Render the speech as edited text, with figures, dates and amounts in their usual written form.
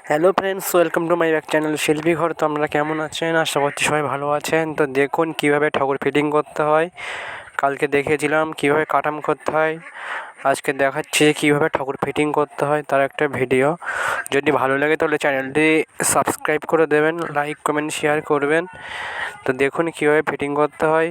Hello friends, welcome to my back channel শিল্পী ঘর। তো আমরা কেমন আছেন? আশা করছি সবাই ভালো আছেন। তো দেখুন কীভাবে ঠাকুর ফিটিং করতে হয়। কালকে দেখিয়েছিলাম কীভাবে কাটাম করতে হয়, আজকে দেখাচ্ছি কীভাবে ঠাকুর ফিটিং করতে হয় তার একটা ভিডিও। যদি ভালো লাগে তাহলে চ্যানেলটি সাবস্ক্রাইব করে দেবেন, লাইক কমেন্ট শেয়ার করবেন। তো দেখুন কীভাবে ফিটিং করতে হয়।